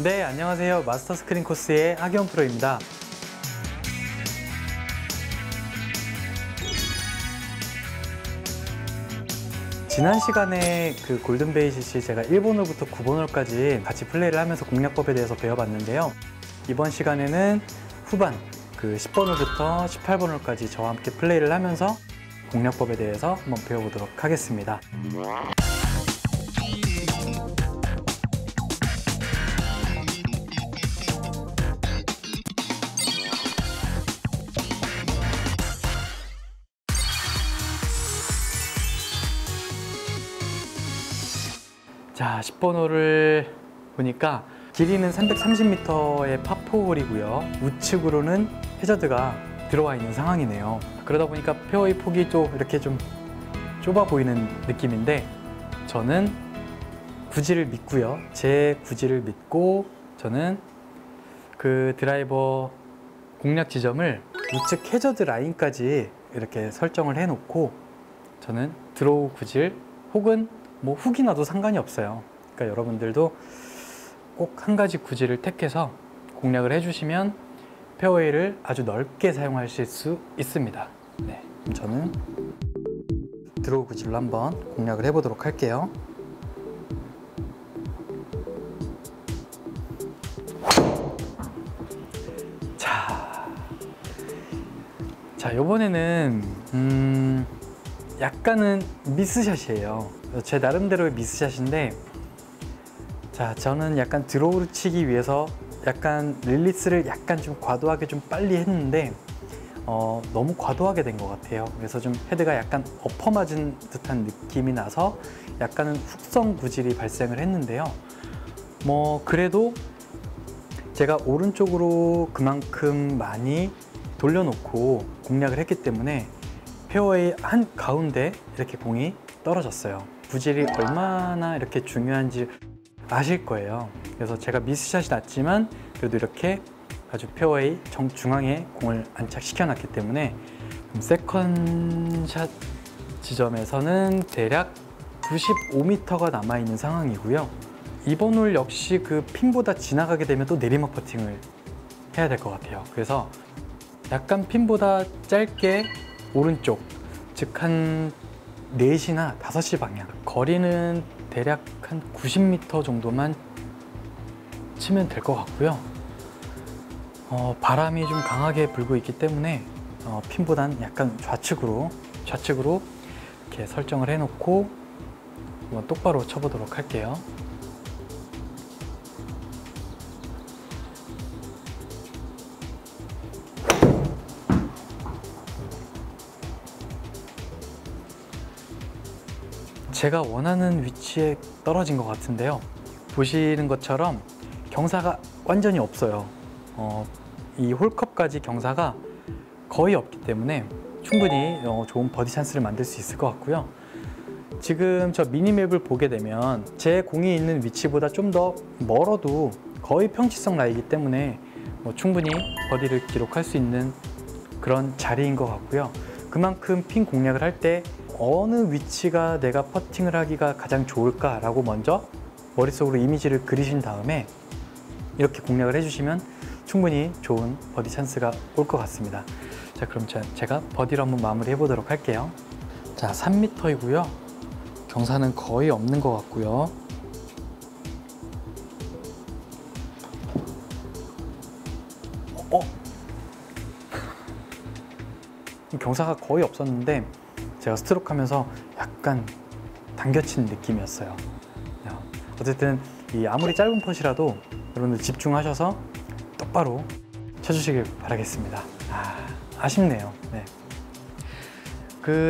네, 안녕하세요. 마스터 스크린 코스의 하기원 프로입니다. 지난 시간에 그 골든 베이시시 제가 1번홀부터 9번홀까지 같이 플레이를 하면서 공략법에 대해서 배워봤는데요. 이번 시간에는 후반 그 10번홀부터 18번홀까지 저와 함께 플레이를 하면서 공략법에 대해서 한번 배워보도록 하겠습니다. 자, 10번 홀을 보니까 길이는 330m의 파4홀이고요. 우측으로는 해저드가 들어와 있는 상황이네요. 그러다 보니까 페어웨이 폭이 또 이렇게 좀 좁아 보이는 느낌인데 저는 구질을 믿고요. 제 구질을 믿고 저는 그 드라이버 공략 지점을 우측 해저드 라인까지 이렇게 설정을 해놓고 저는 드로우 구질 혹은 뭐 훅이 나도 상관이 없어요. 그러니까 여러분들도 꼭 한 가지 구질을 택해서 공략을 해주시면 페어웨이를 아주 넓게 사용하실 수 있습니다. 네, 그럼 저는 드로우 구질로 한번 공략을 해보도록 할게요. 자, 이번에는 약간은 미스샷이에요. 제 나름대로의 미스샷인데, 자, 저는 약간 드로우를 치기 위해서 약간 릴리스를 약간 좀 과도하게 좀 빨리 했는데 너무 과도하게 된 것 같아요. 그래서 좀 헤드가 약간 엎어 맞은 듯한 느낌이 나서 약간은 훅성 구질이 발생을 했는데요. 뭐 그래도 제가 오른쪽으로 그만큼 많이 돌려놓고 공략을 했기 때문에 페어웨이 한 가운데 이렇게 공이 떨어졌어요. 구질이 얼마나 이렇게 중요한지 아실 거예요. 그래서 제가 미스샷이 났지만 그래도 이렇게 아주 페어웨이 정중앙에 공을 안착시켜 놨기 때문에 세컨샷 지점에서는 대략 95m가 남아있는 상황이고요. 이번 홀 역시 그 핀보다 지나가게 되면 또 내리막 퍼팅을 해야 될 것 같아요. 그래서 약간 핀보다 짧게 오른쪽, 즉 한 4시나 5시 방향, 거리는 대략 한 90m 정도만 치면 될 것 같고요. 바람이 좀 강하게 불고 있기 때문에 핀보단 약간 좌측으로 이렇게 설정을 해놓고 한번 똑바로 쳐보도록 할게요. 제가 원하는 위치에 떨어진 것 같은데요. 보시는 것처럼 경사가 완전히 없어요. 이 홀컵까지 경사가 거의 없기 때문에 충분히 좋은 버디 찬스를 만들 수 있을 것 같고요. 지금 저 미니맵을 보게 되면 제 공이 있는 위치보다 좀 더 멀어도 거의 평지성 라이기 때문에 충분히 버디를 기록할 수 있는 그런 자리인 것 같고요. 그만큼 핀 공략을 할 때 어느 위치가 내가 퍼팅을 하기가 가장 좋을까라고 먼저 머릿속으로 이미지를 그리신 다음에 이렇게 공략을 해주시면 충분히 좋은 버디 찬스가 올 것 같습니다. 자, 그럼 제가 버디로 한번 마무리 해보도록 할게요. 자, 3m이고요. 경사는 거의 없는 것 같고요. 경사가 거의 없었는데 제가 스트로크 하면서 약간 당겨친 느낌이었어요. 어쨌든 아무리 짧은 펫이라도 여러분들 집중하셔서 똑바로 쳐주시길 바라겠습니다. 아쉽네요. 네.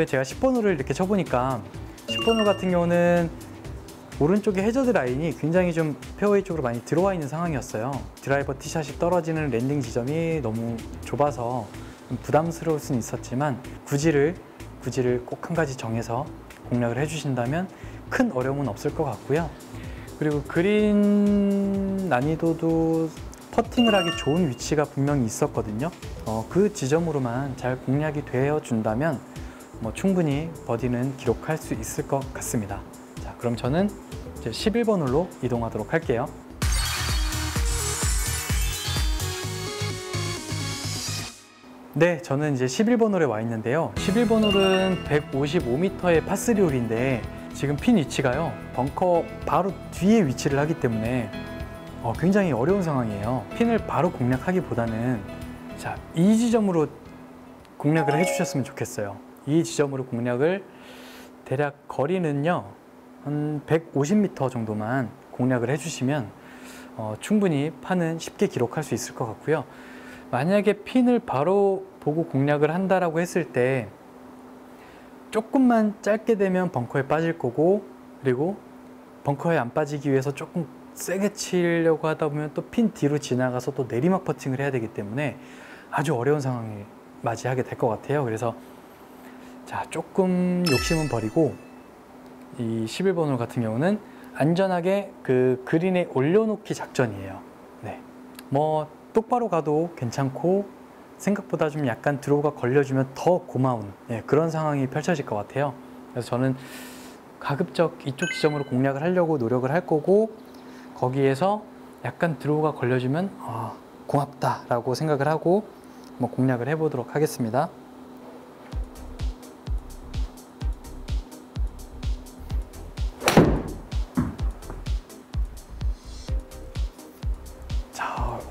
제가 10번 홀을 이렇게 쳐보니까 10번 홀 같은 경우는 오른쪽에 해저드 라인이 굉장히 좀 페어웨이 쪽으로 많이 들어와 있는 상황이었어요. 드라이버 티샷이 떨어지는 랜딩 지점이 너무 좁아서 좀 부담스러울 수는 있었지만 구질을 꼭 한 가지 정해서 공략을 해주신다면 큰 어려움은 없을 것 같고요. 그리고 그린 난이도도 퍼팅을 하기 좋은 위치가 분명히 있었거든요. 그 지점으로만 잘 공략이 되어 준다면 충분히 버디는 기록할 수 있을 것 같습니다. 자, 그럼 저는 이제 11번 홀로 이동하도록 할게요. 네, 저는 이제 11번 홀에 와 있는데요. 11번 홀은 155m의 파3 홀인데 지금 핀 위치가요, 벙커 바로 뒤에 위치를 하기 때문에 굉장히 어려운 상황이에요. 핀을 바로 공략하기보다는 자, 이 지점으로 공략을 해주셨으면 좋겠어요. 이 지점으로 공략을, 대략 거리는요 한 150m 정도만 공략을 해주시면 충분히 파는 쉽게 기록할 수 있을 것 같고요. 만약에 핀을 바로 보고 공략을 한다라고 했을 때 조금만 짧게 되면 벙커에 빠질 거고, 그리고 벙커에 안 빠지기 위해서 조금 세게 치려고 하다 보면 또 핀 뒤로 지나가서 또 내리막 퍼팅을 해야 되기 때문에 아주 어려운 상황을 맞이하게 될 것 같아요. 그래서 자, 조금 욕심은 버리고 이 11번 홀 같은 경우는 안전하게 그 그린에 올려놓기 작전이에요. 네, 뭐 똑바로 가도 괜찮고 생각보다 좀 약간 드로우가 걸려주면 더 고마운 그런 상황이 펼쳐질 것 같아요. 그래서 저는 가급적 이쪽 지점으로 공략을 하려고 노력을 할 거고, 거기에서 약간 드로우가 걸려주면 고맙다 라고 생각을 하고 뭐 공략을 해보도록 하겠습니다.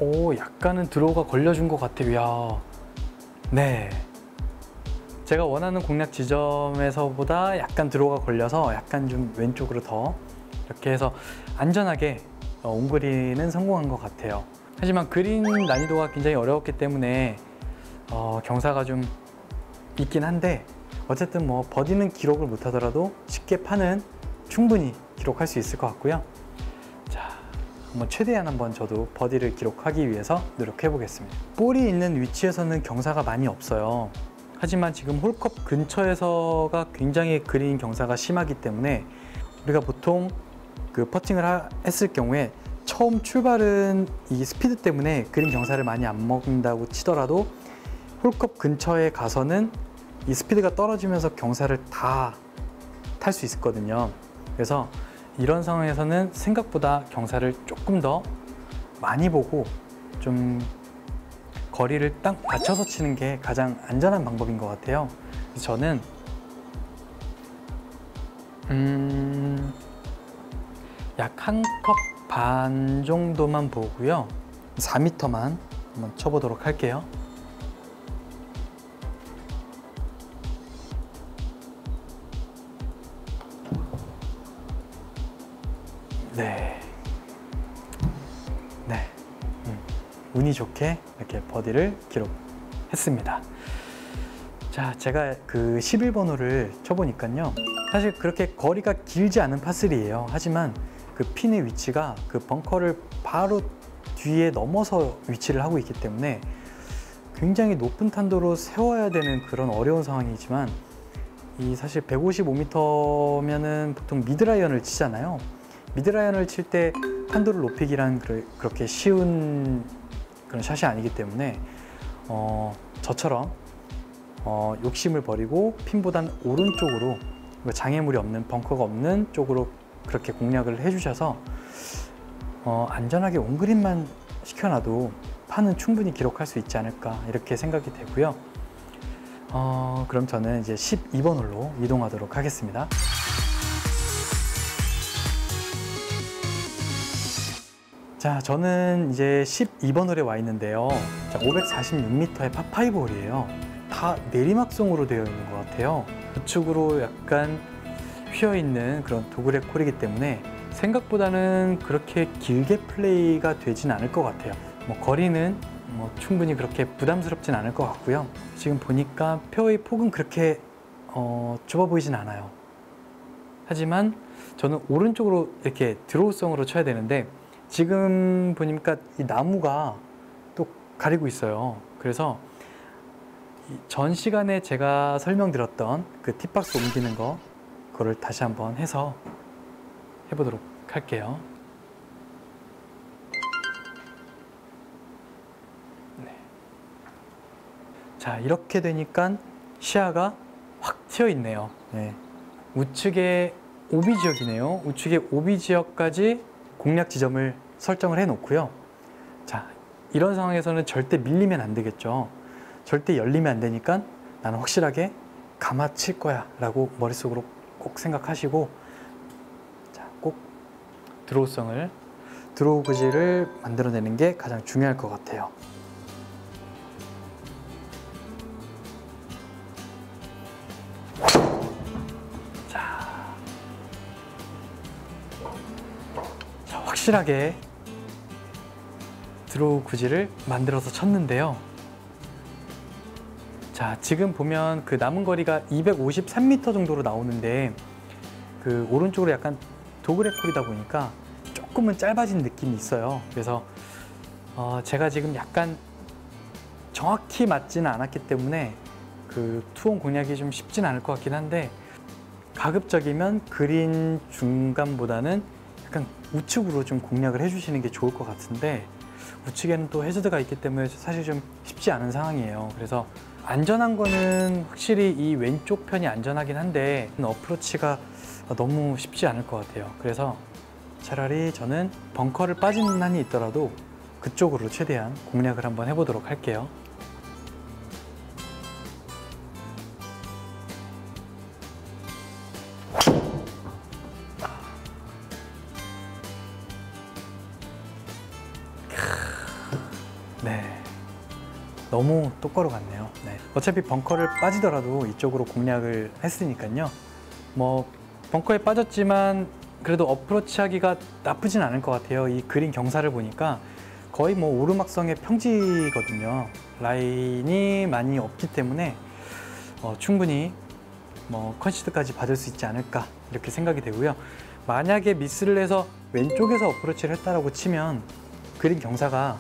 오, 약간은 드로우가 걸려준 것 같아요. 야, 네, 제가 원하는 공략 지점에서보다 약간 드로우가 걸려서 약간 좀 왼쪽으로 더 이렇게 해서 안전하게 온그린은 성공한 것 같아요. 하지만 그린 난이도가 굉장히 어려웠기 때문에 경사가 좀 있긴 한데, 어쨌든 뭐 버디는 기록을 못하더라도 쉽게 파는 충분히 기록할 수 있을 것 같고요. 최대한 한번 저도 버디를 기록하기 위해서 노력해 보겠습니다. 볼이 있는 위치에서는 경사가 많이 없어요. 하지만 지금 홀컵 근처에서가 굉장히 그린 경사가 심하기 때문에 우리가 보통 그 퍼팅을 했을 경우에 처음 출발은 이 스피드 때문에 그린 경사를 많이 안 먹는다고 치더라도 홀컵 근처에 가서는 이 스피드가 떨어지면서 경사를 다 탈 수 있거든요. 그래서 이런 상황에서는 생각보다 경사를 조금 더 많이 보고 좀 거리를 딱 맞춰서 치는 게 가장 안전한 방법인 것 같아요. 저는 약 한 컵 반 정도만 보고요, 4m만 한번 쳐보도록 할게요. 네, 운이 좋게 이렇게 버디를 기록했습니다. 자, 제가 그 11번 홀을 쳐보니까요, 사실 그렇게 거리가 길지 않은 파3예요. 하지만 그 핀의 위치가 그 벙커를 바로 뒤에 넘어서 위치를 하고 있기 때문에 굉장히 높은 탄도로 세워야 되는 그런 어려운 상황이지만, 이 사실 155m면은 보통 미드라이언을 치잖아요. 미드라이언을 칠 때 탄도를 높이기란 그렇게 쉬운 그런 샷이 아니기 때문에 저처럼 욕심을 버리고 핀보다는 오른쪽으로, 장애물이 없는, 벙커가 없는 쪽으로 그렇게 공략을 해주셔서 안전하게 온그린만 시켜놔도 파는 충분히 기록할 수 있지 않을까 이렇게 생각이 되고요. 그럼 저는 이제 12번 홀로 이동하도록 하겠습니다. 자, 저는 이제 12번 홀에 와 있는데요. 자, 546m의 파5 홀이에요. 다 내리막송으로 되어 있는 것 같아요. 우측으로 약간 휘어있는 그런 도그렉 홀이기 때문에 생각보다는 그렇게 길게 플레이가 되진 않을 것 같아요. 거리는 충분히 그렇게 부담스럽진 않을 것 같고요. 지금 보니까 페어웨이 폭은 그렇게 좁아 보이진 않아요. 하지만 저는 오른쪽으로 이렇게 드로우성으로 쳐야 되는데, 지금 보니까 이 나무가 또 가리고 있어요. 그래서 전 시간에 제가 설명드렸던 그 팁박스 옮기는 그거를 다시 한번 해서 해보도록 할게요. 네. 자, 이렇게 되니까 시야가 확 트여 있네요. 네. 우측에 오비 지역이네요. 우측에 오비 지역까지 공략 지점을 설정을 해 놓고요. 자, 이런 상황에서는 절대 밀리면 안 되겠죠. 절대 열리면 안 되니까 나는 확실하게 감아 칠 거야 라고 머릿속으로 꼭 생각하시고, 자, 꼭 드로우 그질을 만들어내는 게 가장 중요할 것 같아요. 자, 확실하게 드로우 구질을 만들어서 쳤는데요. 자, 지금 보면 그 남은 거리가 253m 정도로 나오는데, 그 오른쪽으로 약간 도그렉 홀이다 보니까 조금은 짧아진 느낌이 있어요. 그래서 제가 지금 약간 정확히 맞지는 않았기 때문에 그 투혼 공략이 좀 쉽진 않을 것 같긴 한데, 가급적이면 그린 중간보다는 약간 우측으로 좀 공략을 해주시는 게 좋을 것 같은데, 우측에는 또 해저드가 있기 때문에 사실 좀 쉽지 않은 상황이에요. 그래서 안전한 거는 확실히 이 왼쪽 편이 안전하긴 한데 어프로치가 너무 쉽지 않을 것 같아요. 그래서 차라리 저는 벙커를 빠지는 한이 있더라도 그쪽으로 최대한 공략을 한번 해보도록 할게요. 네, 너무 똑바로 갔네요. 네. 어차피 벙커를 빠지더라도 이쪽으로 공략을 했으니까요. 뭐 벙커에 빠졌지만 그래도 어프로치 하기가 나쁘진 않을 것 같아요. 이 그린 경사를 보니까 거의 뭐 오르막성의 평지거든요. 라인이 많이 없기 때문에 충분히 뭐 컨시드까지 받을 수 있지 않을까 이렇게 생각이 되고요. 만약에 미스를 해서 왼쪽에서 어프로치를 했다라고 치면 그린 경사가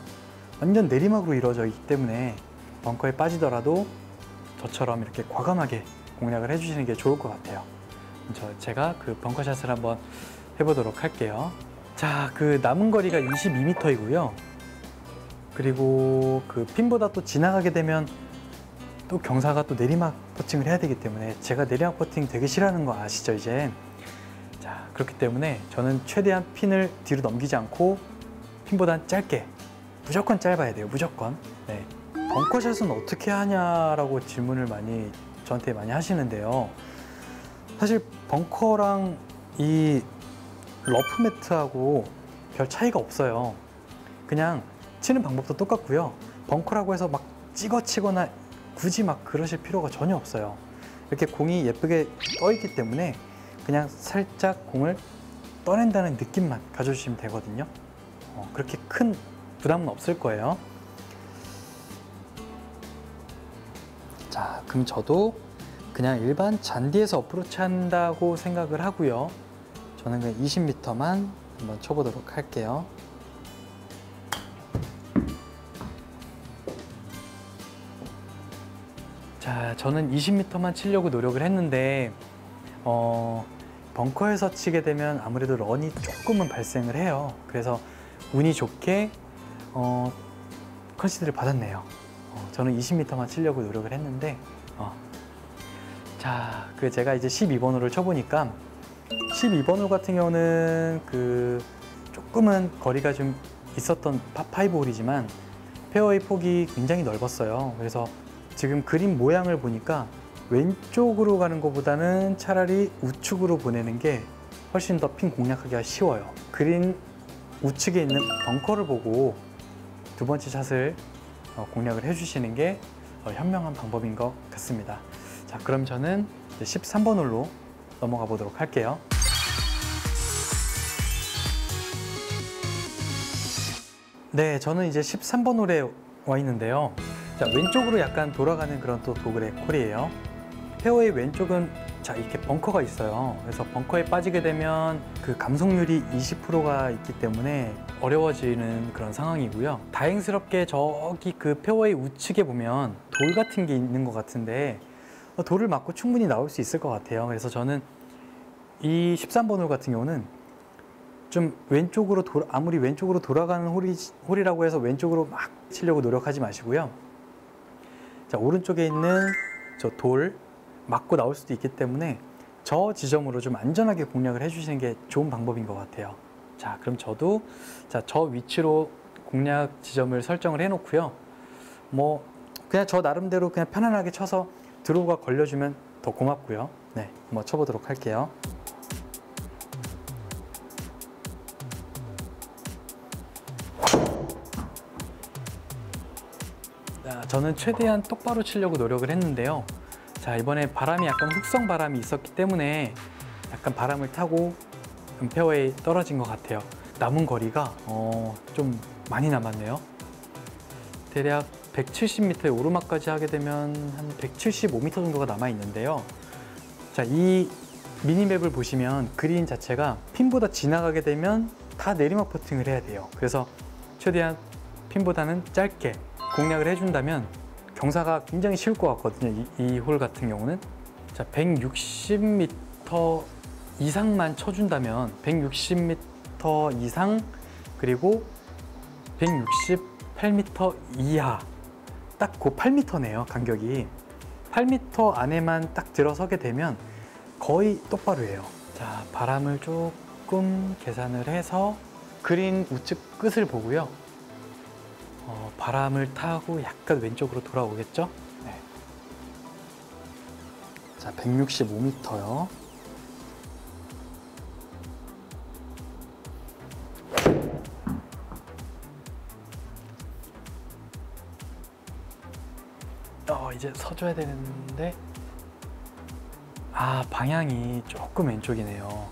완전 내리막으로 이루어져 있기 때문에 벙커에 빠지더라도 저처럼 이렇게 과감하게 공략을 해주시는 게 좋을 것 같아요. 제가 그 벙커샷을 한번 해보도록 할게요. 자, 그 남은 거리가 22m이고요. 그리고 그 핀보다 또 지나가게 되면 또 경사가 또 내리막 퍼팅을 해야 되기 때문에, 제가 내리막 퍼팅 되게 싫어하는 거 아시죠 이제? 자, 그렇기 때문에 저는 최대한 핀을 뒤로 넘기지 않고 핀보단 짧게, 무조건 짧아야 돼요. 무조건. 네. 벙커샷은 어떻게 하냐라고 질문을 저한테 많이 하시는데요. 사실 벙커랑 이 러프 매트하고 별 차이가 없어요. 그냥 치는 방법도 똑같고요. 벙커라고 해서 막 찍어 치거나 굳이 막 그러실 필요가 전혀 없어요. 이렇게 공이 예쁘게 떠 있기 때문에 그냥 살짝 공을 떠낸다는 느낌만 가져주시면 되거든요. 그렇게 큰 부담은 없을 거예요. 자, 그럼 저도 그냥 일반 잔디에서 어프로치 한다고 생각을 하고요. 저는 그냥 20m만 한번 쳐보도록 할게요. 자, 저는 20m만 치려고 노력을 했는데 벙커에서 치게 되면 아무래도 런이 조금은 발생을 해요. 그래서 운이 좋게 컨시드를 받았네요. 저는 20m만 치려고 노력을 했는데 자, 그 제가 이제 12번 홀을 쳐보니까 12번 홀 같은 경우는 그 조금은 거리가 좀 있었던 파5 홀이지만 페어웨이 폭이 굉장히 넓었어요. 그래서 지금 그림 모양을 보니까 왼쪽으로 가는 것보다는 차라리 우측으로 보내는 게 훨씬 더 핀 공략하기가 쉬워요. 그린 우측에 있는 벙커를 보고 두 번째 샷을 공략을 해주시는 게 현명한 방법인 것 같습니다. 자, 그럼 저는 13번 홀로 넘어가 보도록 할게요. 네, 저는 이제 13번 홀에 와 있는데요. 자, 왼쪽으로 약간 돌아가는 그런 또 도그렉 홀이에요. 페어웨이 왼쪽은 자, 이렇게 벙커가 있어요. 그래서 벙커에 빠지게 되면 그 감속률이 20%가 있기 때문에 어려워지는 그런 상황이고요. 다행스럽게 저기 그 페어웨이 우측에 보면 돌 같은 게 있는 것 같은데 돌을 맞고 충분히 나올 수 있을 것 같아요. 그래서 저는 이 13번 홀 같은 경우는 좀 왼쪽으로 아무리 왼쪽으로 돌아가는 홀이라고 해서 왼쪽으로 막 치려고 노력하지 마시고요. 자, 오른쪽에 있는 저 돌 맞고 나올 수도 있기 때문에 저 지점으로 좀 안전하게 공략을 해주시는 게 좋은 방법인 것 같아요. 자, 그럼 저도 자, 저 위치로 공략 지점을 설정을 해놓고요. 뭐 그냥 저 나름대로 그냥 편안하게 쳐서 드로우가 걸려주면 더 고맙고요. 네, 한번 쳐보도록 할게요. 자, 저는 최대한 똑바로 치려고 노력을 했는데요. 자, 이번에 바람이 약간 훅성 바람이 있었기 때문에 약간 바람을 타고 페어웨이 떨어진 것 같아요. 남은 거리가 좀 많이 남았네요. 대략 170m의 오르막까지 하게 되면 한 175m 정도가 남아 있는데요. 자, 이 미니맵을 보시면 그린 자체가 핀보다 지나가게 되면 다 내리막 퍼팅을 해야 돼요. 그래서 최대한 핀보다는 짧게 공략을 해준다면 경사가 굉장히 쉬울 것 같거든요. 이 홀 같은 경우는. 자, 160m 이상만 쳐준다면 160m 이상 그리고 168m 이하 딱 그 8m네요. 간격이 8m 안에만 딱 들어서게 되면 거의 똑바로예요. 자, 바람을 조금 계산을 해서 그린 우측 끝을 보고요. 바람을 타고 약간 왼쪽으로 돌아오겠죠? 네. 자, 165m요. 이제 서줘야 되는데, 방향이 조금 왼쪽이네요.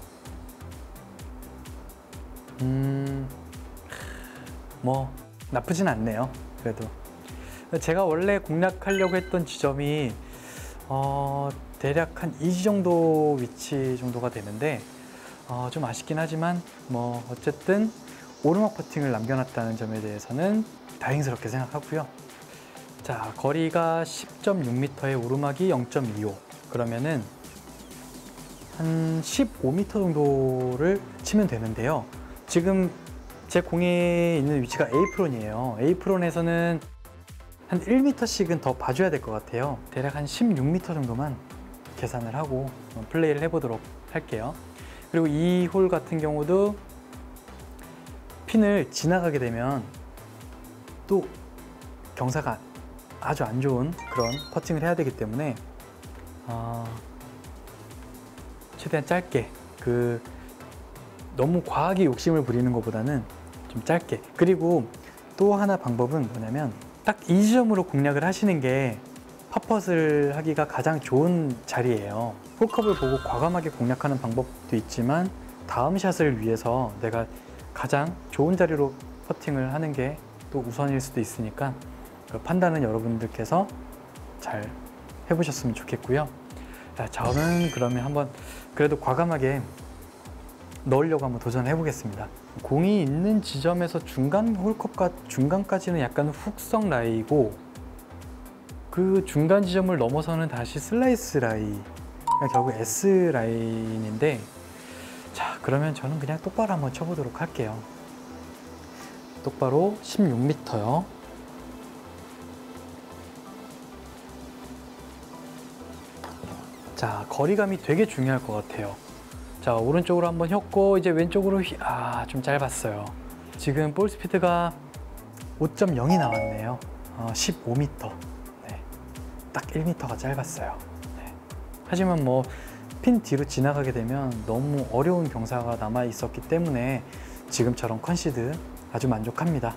뭐 나쁘진 않네요. 그래도 제가 원래 공략하려고 했던 지점이 대략 한 2지 정도 위치 정도가 되는데 좀 아쉽긴 하지만 뭐 어쨌든 오르막 퍼팅을 남겨놨다는 점에 대해서는 다행스럽게 생각하고요. 자, 거리가 10.6m에 오르막이 0.25, 그러면은 한 15m 정도를 치면 되는데요. 지금 제 공에 있는 위치가 A프론이에요. A프론에서는 한 1m씩은 더 봐줘야 될 것 같아요. 대략 한 16m 정도만 계산을 하고 플레이를 해보도록 할게요. 그리고 이 홀 같은 경우도 핀을 지나가게 되면 또 경사가 아주 안 좋은 그런 퍼팅을 해야 되기 때문에 최대한 짧게, 너무 과하게 욕심을 부리는 것보다는 좀 짧게. 그리고 또 하나 방법은 뭐냐면 딱 이 지점으로 공략을 하시는 게 팝펫을 하기가 가장 좋은 자리예요. 홀컵을 보고 과감하게 공략하는 방법도 있지만 다음 샷을 위해서 내가 가장 좋은 자리로 퍼팅을 하는 게 또 우선일 수도 있으니까 그 판단은 여러분들께서 잘 해보셨으면 좋겠고요. 자, 저는 그러면 한번 그래도 과감하게 넣으려고 한번 도전해 보겠습니다. 공이 있는 지점에서 중간 홀컵과 중간까지는 약간 훅성 라이고, 그 중간 지점을 넘어서는 다시 슬라이스 라이, 그러니까 결국 S 라인인데, 자, 그러면 저는 그냥 똑바로 한번 쳐보도록 할게요. 똑바로 16m요. 자, 거리감이 되게 중요할 것 같아요. 자, 오른쪽으로 한번 휘었고 이제 왼쪽으로 좀 짧았어요. 지금 볼 스피드가 5.0이 나왔네요. 15m. 네, 딱 1m가 짧았어요. 네. 하지만 뭐 핀 뒤로 지나가게 되면 너무 어려운 경사가 남아 있었기 때문에 지금처럼 컨시드 아주 만족합니다.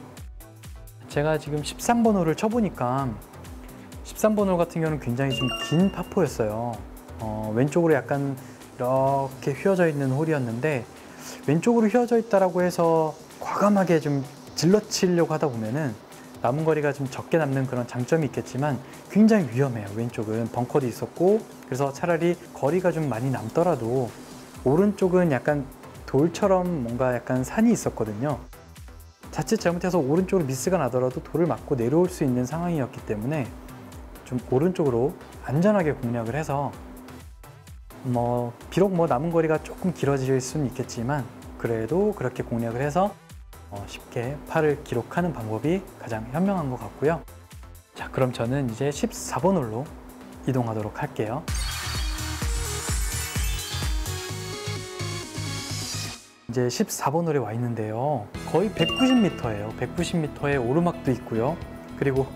제가 지금 13번 홀을 쳐보니까 13번 홀 같은 경우는 굉장히 좀 긴 파포였어요. 왼쪽으로 약간 이렇게 휘어져 있는 홀이었는데, 왼쪽으로 휘어져 있다라고 해서 과감하게 좀 질러치려고 하다 보면은 남은 거리가 좀 적게 남는 그런 장점이 있겠지만 굉장히 위험해요. 왼쪽은 벙커도 있었고, 그래서 차라리 거리가 좀 많이 남더라도 오른쪽은 약간 돌처럼 뭔가 약간 산이 있었거든요. 자칫 잘못해서 오른쪽으로 미스가 나더라도 돌을 맞고 내려올 수 있는 상황이었기 때문에 좀 오른쪽으로 안전하게 공략을 해서 비록 남은 거리가 조금 길어질 수는 있겠지만 그래도 그렇게 공략을 해서 쉽게 파를 기록하는 방법이 가장 현명한 것 같고요. 자, 그럼 저는 이제 14번 홀로 이동하도록 할게요. 이제 14번 홀에 와 있는데요. 거의 190m예요. 190m의 오르막도 있고요. 그리고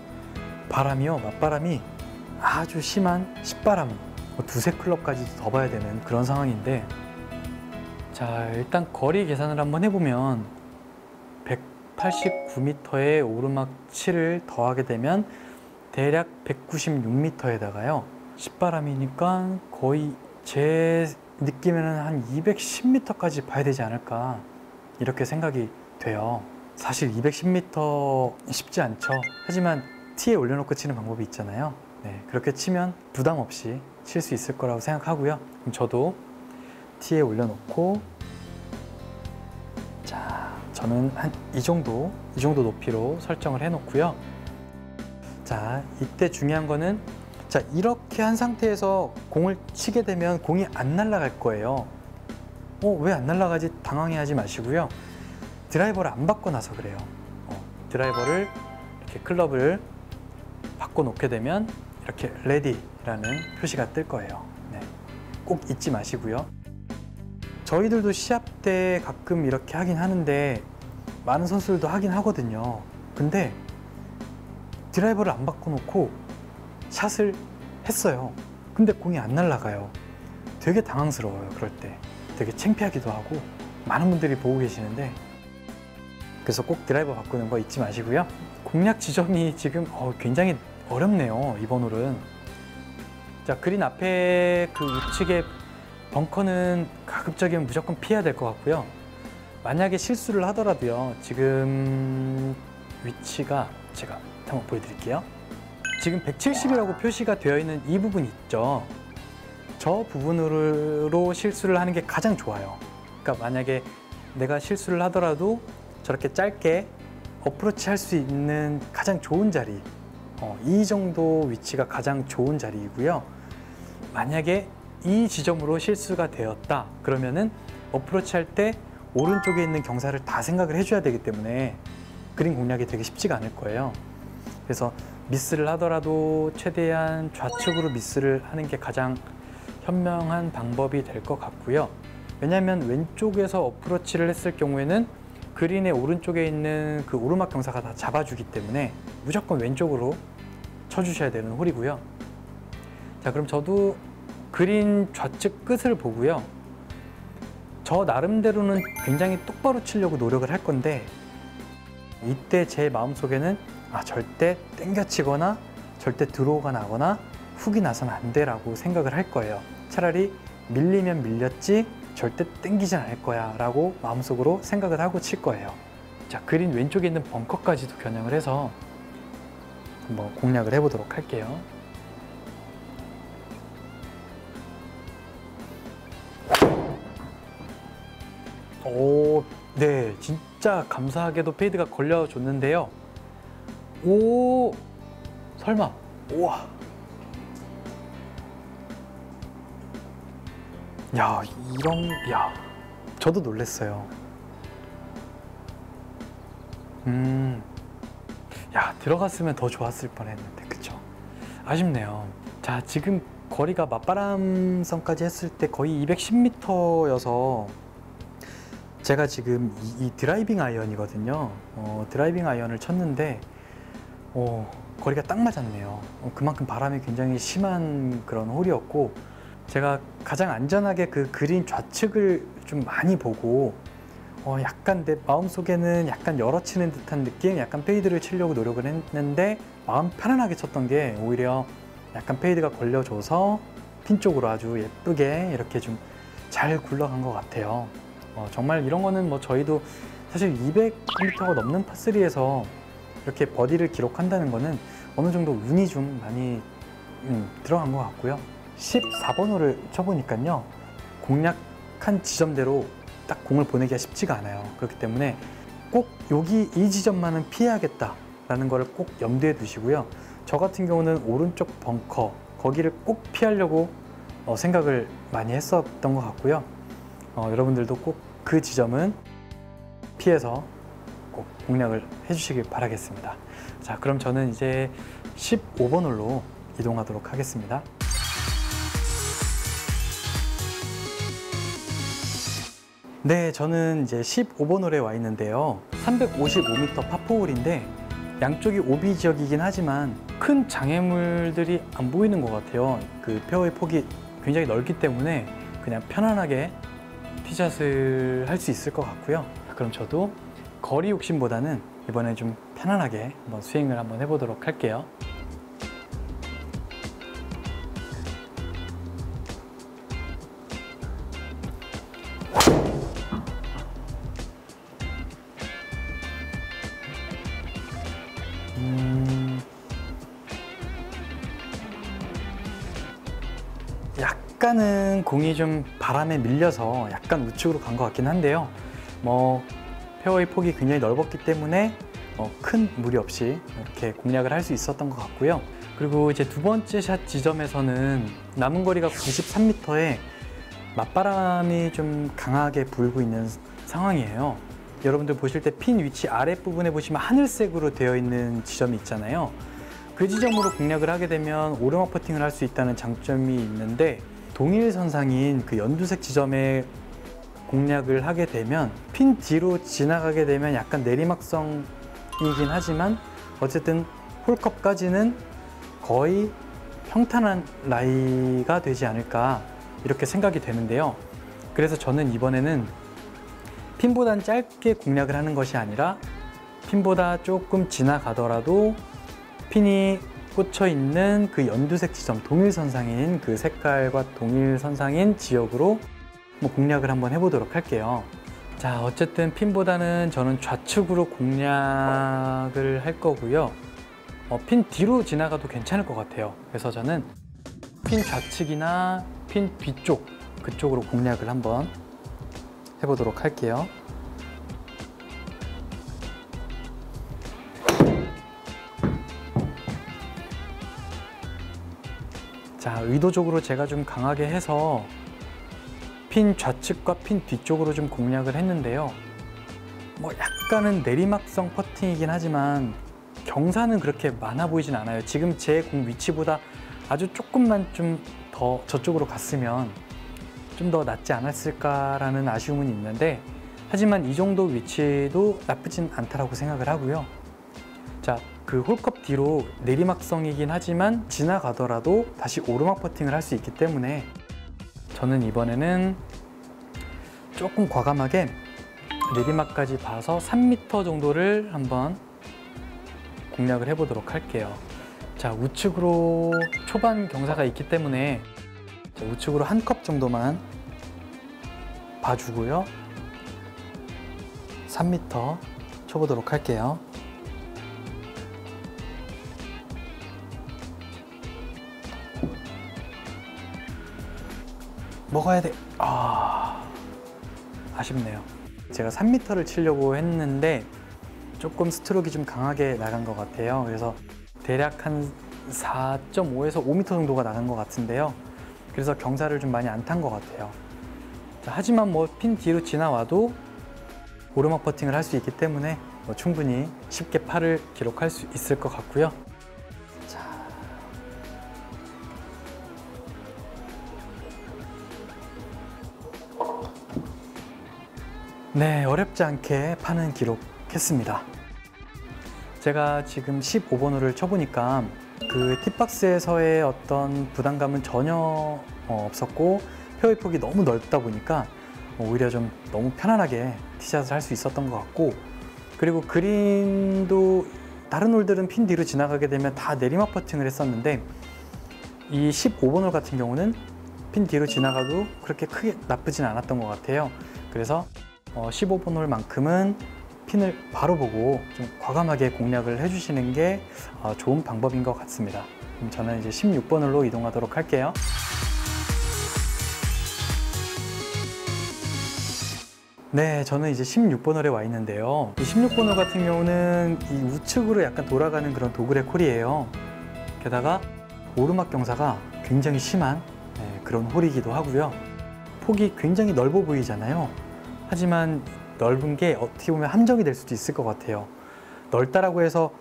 바람이요, 맞바람이 아주 심한 식바람, 두세 클럽까지도 더 봐야 되는 그런 상황인데, 자, 일단 거리 계산을 한번 해보면 189m의 오르막 7을 더하게 되면 대략 196m에다가요 식바람이니까 거의 제 느낌에는 한 210m까지 봐야 되지 않을까, 이렇게 생각이 돼요. 사실 210m 쉽지 않죠. 하지만 티에 올려놓고 치는 방법이 있잖아요. 네, 그렇게 치면 부담 없이 칠 수 있을 거라고 생각하고요. 그럼 저도 티에 올려놓고, 자, 저는 한 이 정도 높이로 설정을 해 놓고요. 자, 이때 중요한 거는, 자, 이렇게 한 상태에서 공을 치게 되면 공이 안 날아갈 거예요. 왜 안 날아가지? 당황해하지 마시고요. 드라이버를 안 바꿔 놔서 그래요. 드라이버를 이렇게 클럽을 바꿔 놓게 되면 이렇게 레디라는 표시가 뜰 거예요. 네, 꼭 잊지 마시고요. 저희들도 시합 때 가끔 이렇게 하긴 하는데, 많은 선수들도 하긴 하거든요. 근데 드라이버를 안 바꿔놓고 샷을 했어요. 근데 공이 안 날아가요. 되게 당황스러워요. 그럴 때 되게 창피하기도 하고, 많은 분들이 보고 계시는데, 그래서 꼭 드라이버 바꾸는 거 잊지 마시고요. 공략 지점이 지금 굉장히 어렵네요, 이번 홀은. 자, 그린 앞에 그 우측에 벙커는 가급적이면 무조건 피해야 될 것 같고요. 만약에 실수를 하더라도요, 지금 위치가 제가 한번 보여드릴게요. 지금 170이라고 표시가 되어 있는 이 부분 있죠. 저 부분으로 실수를 하는 게 가장 좋아요. 그러니까 만약에 내가 실수를 하더라도 저렇게 짧게 어프로치 할 수 있는 가장 좋은 자리, 이 정도 위치가 가장 좋은 자리이고요. 만약에 이 지점으로 실수가 되었다 그러면은 어프로치 할 때 오른쪽에 있는 경사를 다 생각을 해줘야 되기 때문에 그린 공략이 되게 쉽지가 않을 거예요. 그래서 미스를 하더라도 최대한 좌측으로 미스를 하는 게 가장 현명한 방법이 될 것 같고요. 왜냐하면 왼쪽에서 어프로치를 했을 경우에는 그린의 오른쪽에 있는 그 오르막 경사가 다 잡아주기 때문에 무조건 왼쪽으로 쳐주셔야 되는 홀이고요. 자, 그럼 저도 그린 좌측 끝을 보고요. 저 나름대로는 굉장히 똑바로 치려고 노력을 할 건데, 이때 제 마음속에는 절대 땡겨치거나 절대 드로우가 나거나 훅이 나서는 안 돼라고 생각을 할 거예요. 차라리 밀리면 밀렸지 절대 땡기진 않을 거야 라고 마음속으로 생각을 하고 칠 거예요. 자, 그린 왼쪽에 있는 벙커까지도 겨냥을 해서 한번 공략을 해보도록 할게요. 오, 네, 진짜 감사하게도 페이드가 걸려줬는데요. 오, 설마, 우와. 야, 저도 놀랬어요. 야, 들어갔으면 더 좋았을 뻔했는데, 그쵸? 아쉽네요. 자, 지금 거리가 맞바람선까지 했을 때 거의 210m여서 제가 지금 이 드라이빙 아이언이거든요. 드라이빙 아이언을 쳤는데 거리가 딱 맞았네요. 그만큼 바람이 굉장히 심한 그런 홀이었고, 제가 가장 안전하게 그 그린 좌측을 좀 많이 보고 약간 내 마음속에는 약간 열어치는 듯한 느낌, 약간 페이드를 치려고 노력을 했는데 마음 편안하게 쳤던 게 오히려 약간 페이드가 걸려줘서 핀 쪽으로 아주 예쁘게 이렇게 좀 잘 굴러간 것 같아요. 정말 이런 거는 뭐 저희도 사실 200m가 넘는 파3에서 이렇게 버디를 기록한다는 거는 어느 정도 운이 좀 많이 들어간 것 같고요. 14번 홀을 쳐보니까요, 공략한 지점대로 딱 공을 보내기가 쉽지가 않아요. 그렇기 때문에 꼭 여기 이 지점만은 피해야겠다라는 거를 꼭 염두에 두시고요. 저 같은 경우는 오른쪽 벙커, 거기를 꼭 피하려고 생각을 많이 했었던 것 같고요. 여러분들도 꼭 그 지점은 피해서 꼭 공략을 해주시길 바라겠습니다. 자, 그럼 저는 이제 15번 홀로 이동하도록 하겠습니다. 네, 저는 이제 15번 홀에 와 있는데요. 355m 파4홀인데 양쪽이 오비 지역이긴 하지만 큰 장애물들이 안 보이는 것 같아요. 그 페어웨이 폭이 굉장히 넓기 때문에 그냥 편안하게 티샷을 할 수 있을 것 같고요. 그럼 저도 거리 욕심보다는 이번에 좀 편안하게 한번 스윙을 한번 해보도록 할게요. 약간은 공이 좀 바람에 밀려서 약간 우측으로 간 것 같긴 한데요. 페어웨이 폭이 굉장히 넓었기 때문에 큰 무리 없이 이렇게 공략을 할 수 있었던 것 같고요. 그리고 이제 두 번째 샷 지점에서는 남은 거리가 93m에 맞바람이 좀 강하게 불고 있는 상황이에요. 여러분들 보실 때 핀 위치 아랫부분에 보시면 하늘색으로 되어 있는 지점이 있잖아요. 그 지점으로 공략을 하게 되면 오르막 퍼팅을 할 수 있다는 장점이 있는데, 동일선상인 그 연두색 지점에 공략을 하게 되면 핀 뒤로 지나가게 되면 약간 내리막성이긴 하지만 어쨌든 홀컵까지는 거의 평탄한 라이가 되지 않을까 이렇게 생각이 되는데요. 그래서 저는 이번에는 핀보다는 짧게 공략을 하는 것이 아니라 핀보다 조금 지나가더라도 핀이 꽂혀 있는 그 연두색 지점, 동일선상인 그 색깔과 동일선상인 지역으로 공략을 한번 해보도록 할게요. 자, 어쨌든 핀보다는 저는 좌측으로 공략을 할 거고요. 핀 뒤로 지나가도 괜찮을 것 같아요. 그래서 저는 핀 좌측이나 핀 뒤쪽, 그쪽으로 공략을 한번 해보도록 할게요. 자, 의도적으로 제가 좀 강하게 해서 핀 좌측과 핀 뒤쪽으로 좀 공략을 했는데요. 약간은 내리막성 퍼팅이긴 하지만 경사는 그렇게 많아 보이진 않아요. 지금 제 공 위치보다 아주 조금만 좀 더 저쪽으로 갔으면 좀 더 낫지 않았을까라는 아쉬움은 있는데, 하지만 이 정도 위치도 나쁘진 않다라고 생각을 하고요. 자, 그 홀컵 뒤로 내리막성이긴 하지만 지나가더라도 다시 오르막 퍼팅을 할 수 있기 때문에 저는 이번에는 조금 과감하게 내리막까지 봐서 3m 정도를 한번 공략을 해보도록 할게요. 자, 우측으로 초반 경사가 있기 때문에 우측으로 한 컵 정도만 봐주고요. 3m 쳐보도록 할게요. 먹어야 돼. 아쉽네요. 제가 3m를 치려고 했는데 조금 스트로크가 좀 강하게 나간 것 같아요. 그래서 대략 한 4.5에서 5m 정도가 나간 것 같은데요. 그래서 경사를 좀 많이 안 탄 것 같아요. 자, 하지만 핀 뒤로 지나와도 오르막 퍼팅을 할 수 있기 때문에 충분히 쉽게 파를 기록할 수 있을 것 같고요. 네, 어렵지 않게 파는 기록했습니다. 제가 지금 15번 홀을 쳐보니까 그 팁박스에서의 어떤 부담감은 전혀 없었고, 페어웨이 폭이 너무 넓다 보니까 오히려 좀 너무 편안하게 티샷을 할 수 있었던 것 같고, 그리고 그린도 다른 홀들은 핀 뒤로 지나가게 되면 다 내리막 퍼팅을 했었는데 이 15번 홀 같은 경우는 핀 뒤로 지나가도 그렇게 크게 나쁘진 않았던 것 같아요. 그래서 15번 홀만큼은 핀을 바로 보고 좀 과감하게 공략을 해주시는 게 좋은 방법인 것 같습니다. 그럼 저는 이제 16번 홀로 이동하도록 할게요. 네, 저는 이제 16번 홀에 와 있는데요. 이 16번 홀 같은 경우는 이 우측으로 약간 돌아가는 그런 도그렉 홀이에요. 게다가 오르막 경사가 굉장히 심한 그런 홀이기도 하고요. 폭이 굉장히 넓어 보이잖아요. 하지만 넓은 게 어떻게 보면 함정이 될 수도 있을 것 같아요. 넓다라고 해서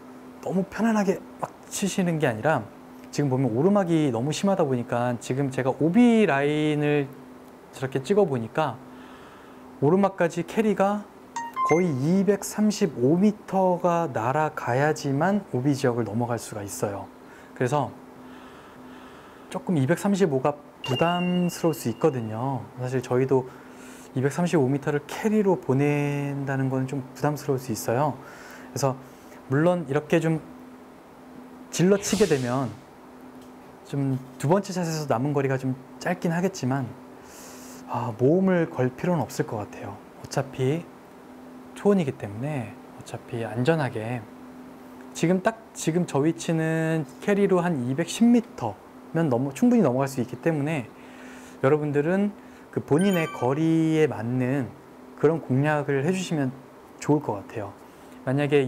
너무 편안하게 막 치시는 게 아니라, 지금 보면 오르막이 너무 심하다 보니까 지금 제가 오비 라인을 저렇게 찍어 보니까 오르막까지 캐리가 거의 235m가 날아가야지만 오비 지역을 넘어갈 수가 있어요. 그래서 조금 235가 부담스러울 수 있거든요. 사실 저희도 235m를 캐리로 보낸다는 건 좀 부담스러울 수 있어요. 그래서 물론 이렇게 좀 질러치게 되면 좀 두 번째 샷에서 남은 거리가 좀 짧긴 하겠지만 모험을 걸 필요는 없을 것 같아요. 어차피 초원이기 때문에 어차피 안전하게 지금 저 위치는 캐리로 한 210m면 충분히 넘어갈 수 있기 때문에 여러분들은 그 본인의 거리에 맞는 그런 공략을 해주시면 좋을 것 같아요. 만약에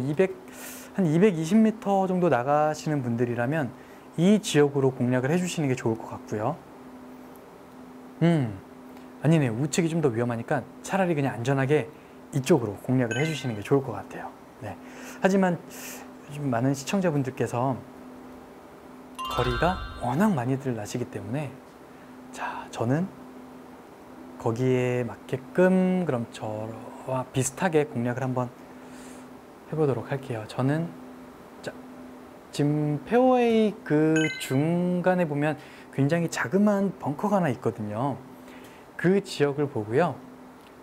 한 220m 정도 나가시는 분들이라면 이 지역으로 공략을 해주시는 게 좋을 것 같고요. 아니네, 우측이 좀 더 위험하니까 차라리 그냥 안전하게 이쪽으로 공략을 해주시는 게 좋을 것 같아요. 네. 하지만 요즘 많은 시청자분들께서 거리가 워낙 많이들 나시기 때문에 자, 저는 거기에 맞게끔 그럼 저와 비슷하게 공략을 한번 해보도록 할게요. 저는 지금 페어웨이 그 중간에 보면 굉장히 자그마한 벙커가 하나 있거든요. 그 지역을 보고요.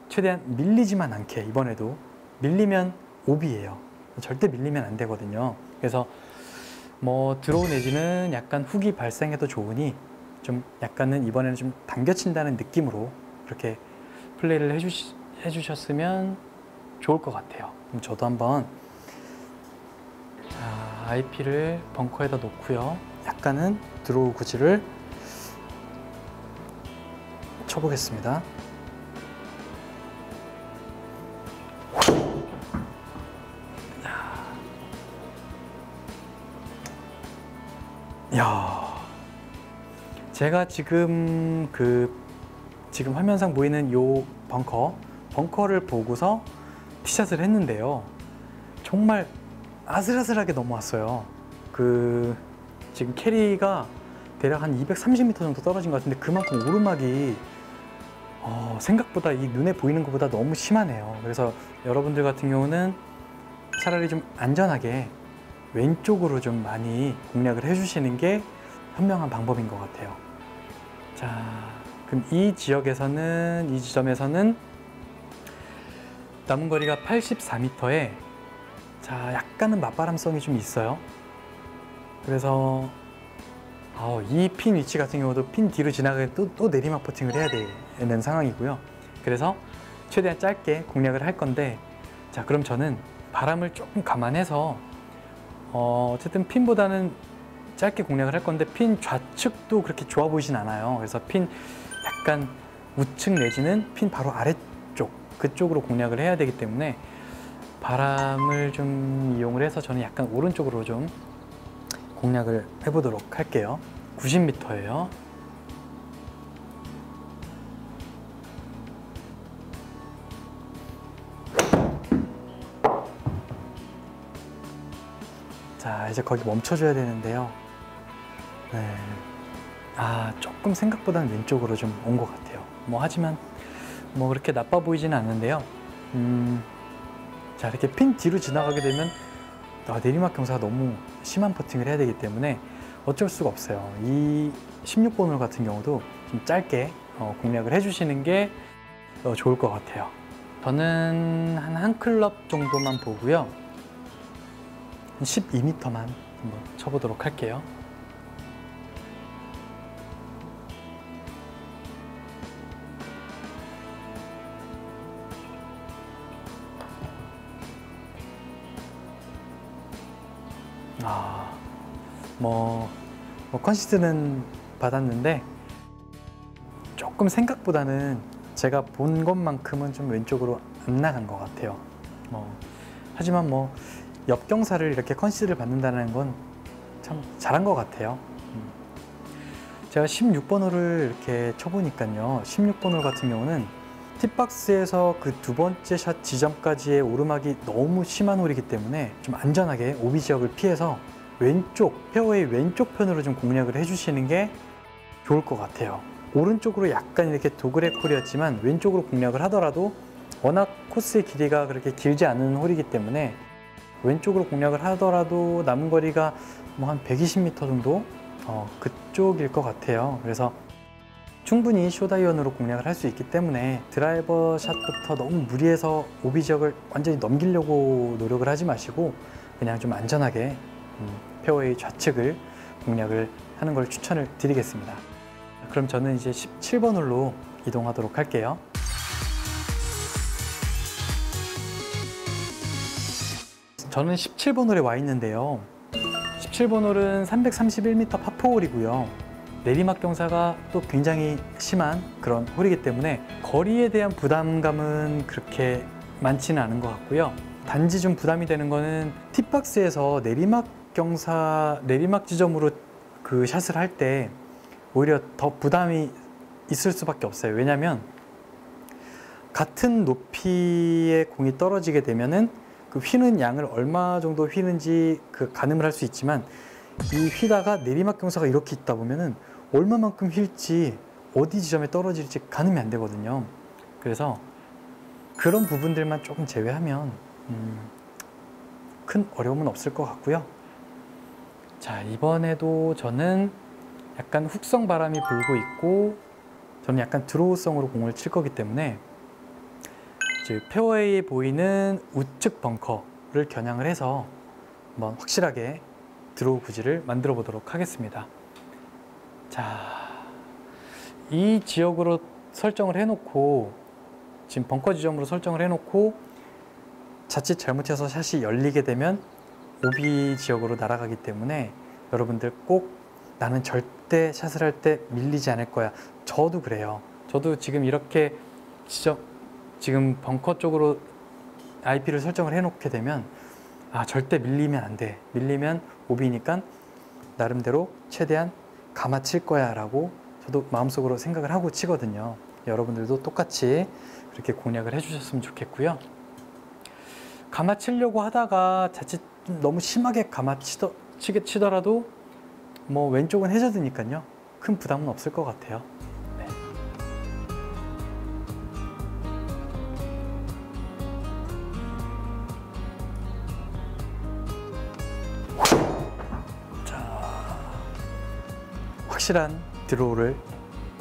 최대한 밀리지만 않게, 이번에도 밀리면 오비예요. 절대 밀리면 안 되거든요. 그래서 뭐 드로우 내지는 약간 훅이 발생해도 좋으니 좀 약간은 이번에는 좀 당겨친다는 느낌으로 그렇게 플레이를 해주셨으면 좋을 것 같아요. 그럼 저도 한번 IP를 벙커에다 놓고요. 약간은 드로우 구질을 쳐보겠습니다. 야, 제가 지금 지금 화면상 보이는 요 벙커를 보고서 티샷을 했는데요. 정말 아슬아슬하게 넘어왔어요. 지금 캐리가 대략 한 230m 정도 떨어진 것 같은데 그만큼 오르막이 생각보다 이 눈에 보이는 것보다 너무 심하네요. 그래서 여러분들 같은 경우는 차라리 좀 안전하게 왼쪽으로 좀 많이 공략을 해주시는 게 현명한 방법인 것 같아요. 자, 그럼 이 지점에서는 남은 거리가 84m에 자, 약간은 맞바람성이 좀 있어요. 그래서 이 핀 위치 같은 경우도 핀 뒤로 지나가게 또 내리막 퍼팅을 해야 되는 상황이고요. 그래서 최대한 짧게 공략을 할 건데, 자, 그럼 저는 바람을 조금 감안해서 어쨌든 핀보다는 짧게 공략을 할 건데 핀 좌측도 그렇게 좋아 보이진 않아요. 그래서 핀 약간 우측 내지는 핀 바로 아래쪽 그쪽으로 공략을 해야 되기 때문에 바람을 좀 이용을 해서 저는 약간 오른쪽으로 좀 공략을 해보도록 할게요. 90m예요. 자, 이제 거기 멈춰줘야 되는데요. 네. 조금 생각보다는 왼쪽으로 좀 온 것 같아요. 하지만 그렇게 나빠 보이지는 않는데요. 자, 이렇게 핀 뒤로 지나가게 되면 내리막 경사가 너무 심한 퍼팅을 해야 되기 때문에 어쩔 수가 없어요. 이 16번 홀 같은 경우도 좀 짧게 공략을 해주시는 게 좋을 것 같아요. 저는 한 클럽 정도만 보고요. 한 12m만 한번 쳐보도록 할게요. 컨시드는 받았는데 조금 생각보다는 제가 본 것만큼은 좀 왼쪽으로 안 나간 것 같아요. 하지만 역경사를 이렇게 컨시드를 받는다는 건 참 잘한 것 같아요. 제가 16번 홀을 이렇게 쳐보니까요. 16번 홀 같은 경우는 팁박스에서 그 두 번째 샷 지점까지의 오르막이 너무 심한 홀이기 때문에 좀 안전하게 오비 지역을 피해서 페어웨이 왼쪽 편으로 좀 공략을 해주시는 게 좋을 것 같아요. 오른쪽으로 약간 이렇게 도그레 콜이었지만 왼쪽으로 공략을 하더라도 워낙 코스의 길이가 그렇게 길지 않은 홀이기 때문에 왼쪽으로 공략을 하더라도 남은 거리가 뭐 한 120m 정도 그쪽일 것 같아요. 그래서 충분히 숏아이언으로 공략을 할 수 있기 때문에 드라이버 샷부터 너무 무리해서 오비 지역을 완전히 넘기려고 노력을 하지 마시고 그냥 좀 안전하게 페어웨이 좌측을 공략을 하는 걸 추천을 드리겠습니다. 그럼 저는 이제 17번 홀로 이동하도록 할게요. 저는 17번 홀에 와 있는데요. 17번 홀은 331m 파4홀이고요. 내리막 경사가 또 굉장히 심한 그런 홀이기 때문에 거리에 대한 부담감은 그렇게 많지는 않은 것 같고요. 단지 좀 부담이 되는 거는 팁박스에서 내리막 지점으로 그 샷을 할 때 오히려 더 부담이 있을 수밖에 없어요. 왜냐하면 같은 높이의 공이 떨어지게 되면은 그 휘는 양을 얼마 정도 휘는지 그 가늠을 할 수 있지만 이 휘다가 내리막 경사가 이렇게 있다 보면은 얼마만큼 휠지 어디 지점에 떨어질지 가늠이 안 되거든요. 그래서 그런 부분들만 조금 제외하면 큰 어려움은 없을 것 같고요. 자, 이번에도 저는 약간 훅성 바람이 불고 있고 저는 약간 드로우성으로 공을 칠 거기 때문에 즉 페어웨이에 보이는 우측 벙커를 겨냥을 해서 한번 확실하게 드로우 구질을 만들어 보도록 하겠습니다. 자, 이 지역으로 설정을 해놓고 지금 벙커 지점으로 설정을 해놓고 자칫 잘못해서 샷이 열리게 되면 오비 지역으로 날아가기 때문에 여러분들 꼭 나는 절대 샷을 할 때 밀리지 않을 거야. 저도 그래요. 저도 지금 이렇게 지금 벙커 쪽으로 IP를 설정을 해놓게 되면 절대 밀리면 안 돼. 밀리면 오비니까 나름대로 최대한 감아 칠 거야 라고 저도 마음속으로 생각을 하고 치거든요. 여러분들도 똑같이 그렇게 공략을 해주셨으면 좋겠고요. 감아 치려고 하다가 자칫 너무 심하게 감아 치더라도 뭐 왼쪽은 해저드니까요. 큰 부담은 없을 것 같아요. 네. 자, 확실한 드로우를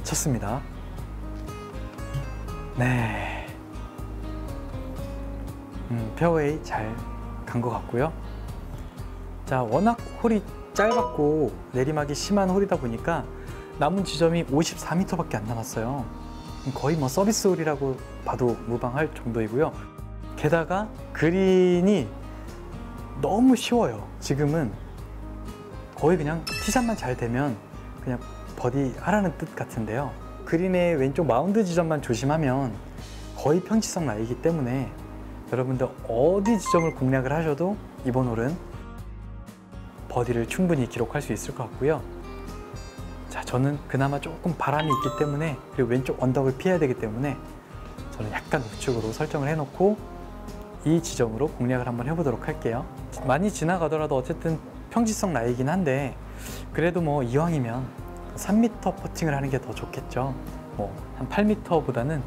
쳤습니다. 네. 페어웨이 잘 간 것 같고요. 자, 워낙 홀이 짧았고 내리막이 심한 홀이다 보니까 남은 지점이 54m밖에 안 남았어요. 거의 뭐 서비스 홀이라고 봐도 무방할 정도이고요. 게다가 그린이 너무 쉬워요. 지금은 거의 그냥 티샷만 잘 되면 그냥 버디 하라는 뜻 같은데요. 그린의 왼쪽 마운드 지점만 조심하면 거의 평지성 라이기 때문에 여러분들 어디 지점을 공략을 하셔도 이번 홀은 버디를 충분히 기록할 수 있을 것 같고요. 자, 저는 그나마 조금 바람이 있기 때문에 그리고 왼쪽 언덕을 피해야 되기 때문에 저는 약간 우측으로 설정을 해놓고 이 지점으로 공략을 한번 해보도록 할게요. 많이 지나가더라도 어쨌든 평지성 라이긴 한데 그래도 뭐 이왕이면 3m 퍼팅을 하는 게 더 좋겠죠. 뭐 한 8m보다는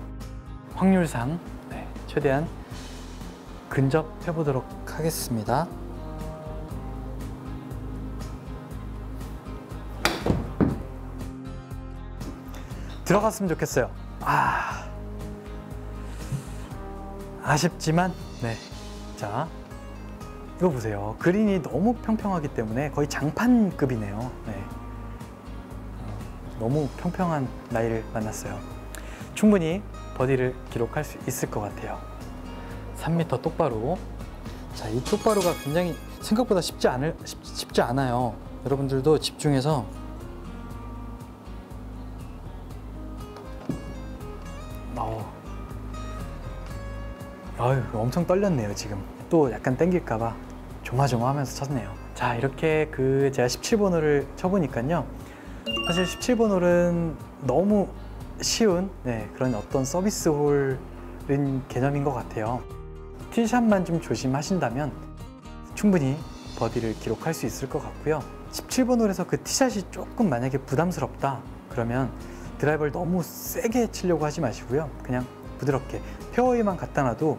확률상 최대한 근접해 보도록 하겠습니다. 들어갔으면 좋겠어요. 아쉽지만 자, 이거 보세요. 그린이 너무 평평하기 때문에 거의 장판급이네요. 너무 평평한 라이를 만났어요. 충분히 버디를 기록할 수 있을 것 같아요. 3m 똑바로. 자, 이 똑바로가 굉장히 생각보다 쉽지 않아요. 여러분들도 집중해서 엄청 떨렸네요. 지금 또 약간 땡길까봐 조마조마하면서 쳤네요. 자, 이렇게 제가 17번 홀을 쳐보니까요. 사실 17번 홀은 너무 쉬운 그런 어떤 서비스 홀인 개념인 것 같아요. 티샷만 좀 조심하신다면 충분히 버디를 기록할 수 있을 것 같고요. 17번 홀에서 그 티샷이 조금 만약에 부담스럽다 그러면 드라이버를 너무 세게 치려고 하지 마시고요. 그냥 부드럽게 페어웨이만 갖다 놔도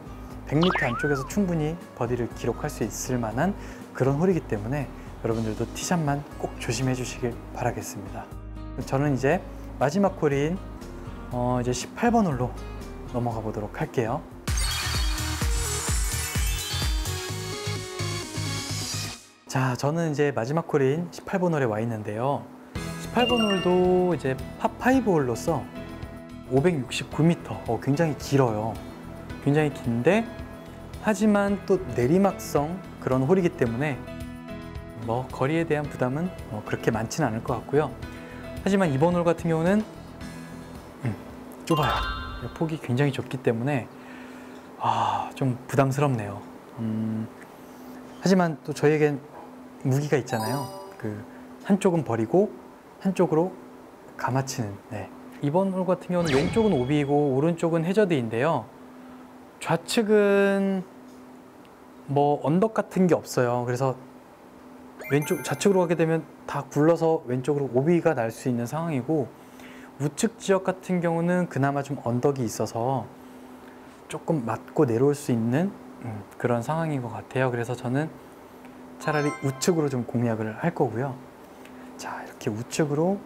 100m 안쪽에서 충분히 버디를 기록할 수 있을 만한 그런 홀이기 때문에 여러분들도 티샷만 꼭 조심해 주시길 바라겠습니다. 저는 이제 마지막 홀인 이제 18번 홀로 넘어가 보도록 할게요. 자, 저는 이제 마지막 홀인 18번 홀에 와 있는데요. 18번 홀도 이제 파5 홀로서 569m, 굉장히 길어요. 굉장히 긴데 하지만 또 내리막성 그런 홀이기 때문에 뭐 거리에 대한 부담은 그렇게 많지는 않을 것 같고요. 하지만 이번 홀 같은 경우는 좁아요. 폭이 굉장히 좁기 때문에 좀 부담스럽네요. 하지만 또 저희에겐 무기가 있잖아요. 그 한쪽은 버리고 한쪽으로 감아치는. 이번 홀 같은 경우는 왼쪽은 오비이고 오른쪽은 해저드인데요. 좌측은 뭐 언덕 같은 게 없어요. 그래서 왼쪽 좌측으로 가게 되면 다 굴러서 왼쪽으로 오비가 날 수 있는 상황이고, 우측 지역 같은 경우는 그나마 좀 언덕이 있어서 조금 맞고 내려올 수 있는 그런 상황인 것 같아요. 그래서 저는 차라리 우측으로 좀 공략을 할 거고요. 자, 이렇게 우측으로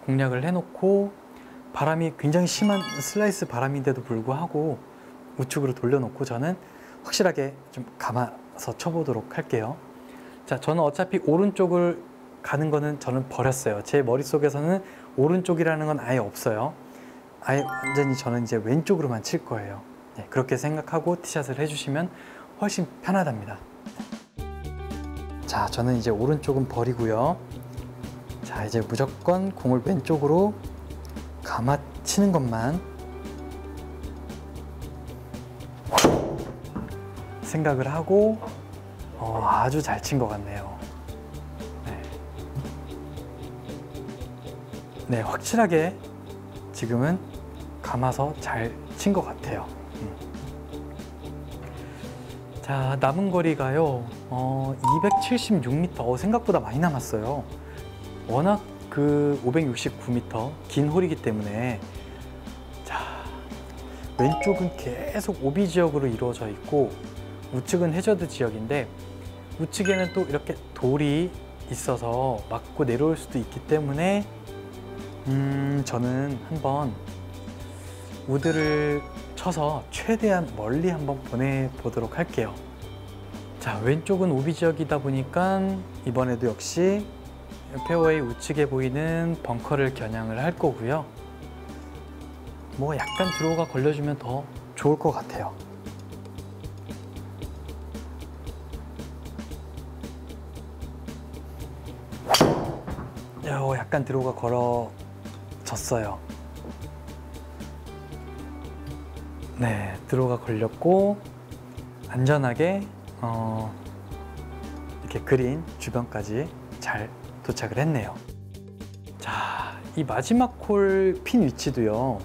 공략을 해놓고, 바람이 굉장히 심한 슬라이스 바람인데도 불구하고 우측으로 돌려놓고 저는 확실하게 좀 감아서 쳐보도록 할게요. 자, 저는 어차피 오른쪽을 가는 거는 저는 버렸어요. 제 머릿속에서는 오른쪽이라는 건 아예 없어요. 아예 완전히 저는 이제 왼쪽으로만 칠 거예요. 그렇게 생각하고 티샷을 해주시면 훨씬 편하답니다. 자, 저는 이제 오른쪽은 버리고요. 자, 이제 무조건 공을 왼쪽으로 감아 치는 것만 생각을 하고 아주 잘 친 것 같네요. 네, 확실하게 지금은 감아서 잘 친 것 같아요. 자, 남은 거리가요 276m. 생각보다 많이 남았어요. 워낙 그 569m 긴 홀이기 때문에. 자, 왼쪽은 계속 오비 지역으로 이루어져 있고 우측은 해저드 지역인데, 우측에는 또 이렇게 돌이 있어서 맞고 내려올 수도 있기 때문에 저는 한번 우드를 쳐서 최대한 멀리 한번 보내보도록 할게요. 자, 왼쪽은 오비 지역이다 보니까 이번에도 역시 페어웨이 우측에 보이는 벙커를 겨냥을 할 거고요. 뭐 약간 드로우가 걸려주면 더 좋을 것 같아요. 약간 드로우가 걸어졌어요. 네, 드로우가 걸렸고 안전하게 이렇게 그린 주변까지 잘 도착을 했네요. 자, 이 마지막 홀 핀 위치도요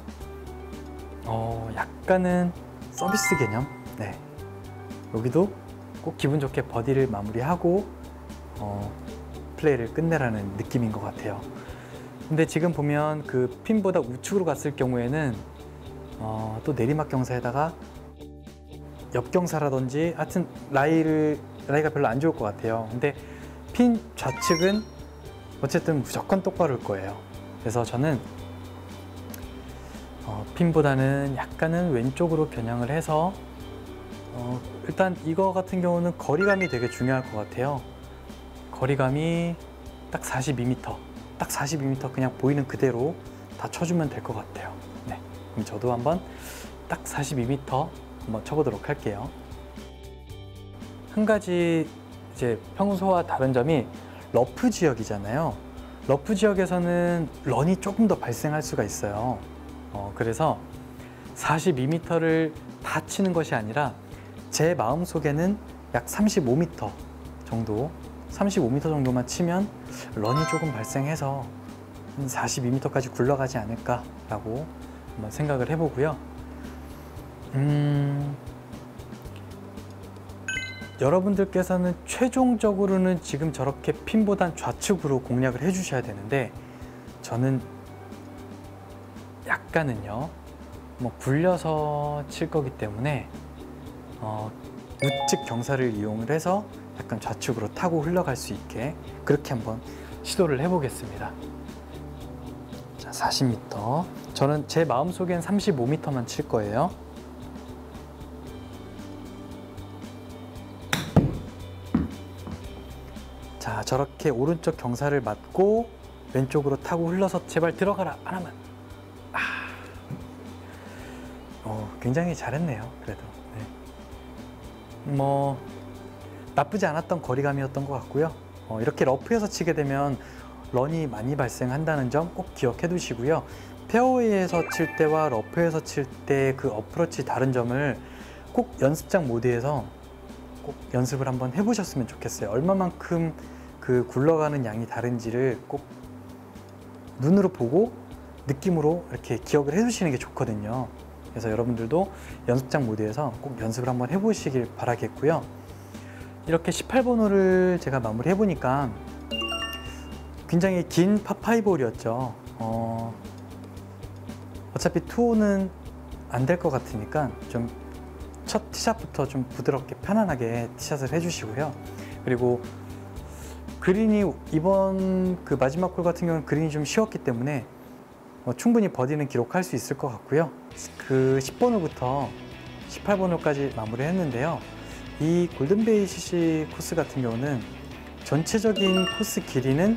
약간은 서비스 개념. 네, 여기도 꼭 기분 좋게 버디를 마무리하고 플레이를 끝내라는 느낌인 것 같아요. 근데 지금 보면 그 핀보다 우측으로 갔을 경우에는 또 내리막 경사에다가 옆경사라든지 하여튼 라이가 별로 안 좋을 것 같아요. 근데 핀 좌측은 어쨌든 무조건 똑바로일 거예요. 그래서 저는 핀보다는 약간은 왼쪽으로 겨냥을 해서 일단 이거 같은 경우는 거리감이 되게 중요할 것 같아요. 거리감이 딱 42m, 딱 42m 그냥 보이는 그대로 다 쳐주면 될 것 같아요. 네, 그럼 저도 한번 딱 42m 한번 쳐보도록 할게요. 한 가지 이제 평소와 다른 점이 러프 지역이잖아요. 러프 지역에서는 런이 조금 더 발생할 수가 있어요. 그래서 42m를 다 치는 것이 아니라 제 마음속에는 약 35m 정도, 35m 정도만 치면 런이 조금 발생해서 한 42m까지 굴러가지 않을까라고 한번 생각을 해보고요. 여러분들께서는 최종적으로는 지금 저렇게 핀보단 좌측으로 공략을 해주셔야 되는데, 저는 약간은요, 뭐 굴려서 칠 거기 때문에 우측 경사를 이용을 해서 약간 좌측으로 타고 흘러갈 수 있게 그렇게 한번 시도를 해보겠습니다. 자, 40m. 저는 제 마음속엔 35m만 칠 거예요. 자, 저렇게 오른쪽 경사를 맞고 왼쪽으로 타고 흘러서 제발 들어가라. 하나만. 굉장히 잘했네요. 그래도 뭐 나쁘지 않았던 거리감이었던 것 같고요. 이렇게 러프에서 치게 되면 런이 많이 발생한다는 점 꼭 기억해 두시고요. 페어웨이에서 칠 때와 러프에서 칠 때 그 어프로치 다른 점을 꼭 연습장 모드에서 꼭 연습을 한번 해보셨으면 좋겠어요. 얼마만큼 그 굴러가는 양이 다른지를 꼭 눈으로 보고 느낌으로 이렇게 기억을 해두시는 게 좋거든요. 그래서 여러분들도 연습장 모드에서 꼭 연습을 한번 해보시길 바라겠고요. 이렇게 18번 홀을 제가 마무리 해보니까 굉장히 긴 파5 홀이었죠. 어차피 투혼은 안 될 것 같으니까 좀 첫 티샷부터 좀 부드럽게 편안하게 티샷을 해주시고요. 그리고 그린이 이번 그 마지막 홀 같은 경우는 그린이 좀 쉬웠기 때문에 충분히 버디는 기록할 수 있을 것 같고요. 그 10번 홀부터 18번 홀까지 마무리를 했는데요. 이 골든베이 CC 코스 같은 경우는 전체적인 코스 길이는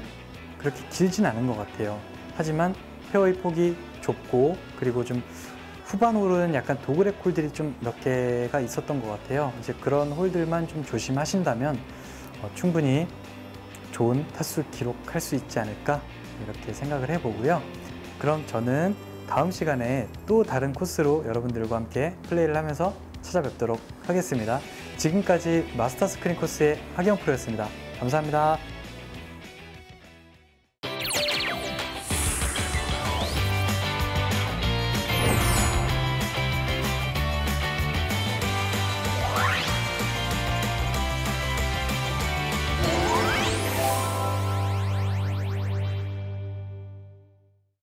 그렇게 길진 않은 것 같아요. 하지만 페어웨이 폭이 좁고 그리고 좀 후반 홀은 약간 도그렉 홀들이 좀 몇 개가 있었던 것 같아요. 이제 그런 홀들만 좀 조심하신다면 충분히 좋은 타수 기록할 수 있지 않을까 이렇게 생각을 해보고요. 그럼 저는 다음 시간에 또 다른 코스로 여러분들과 함께 플레이를 하면서 찾아뵙도록 하겠습니다. 지금까지 마스터 스크린 코스의 하기영 프로였습니다. 감사합니다.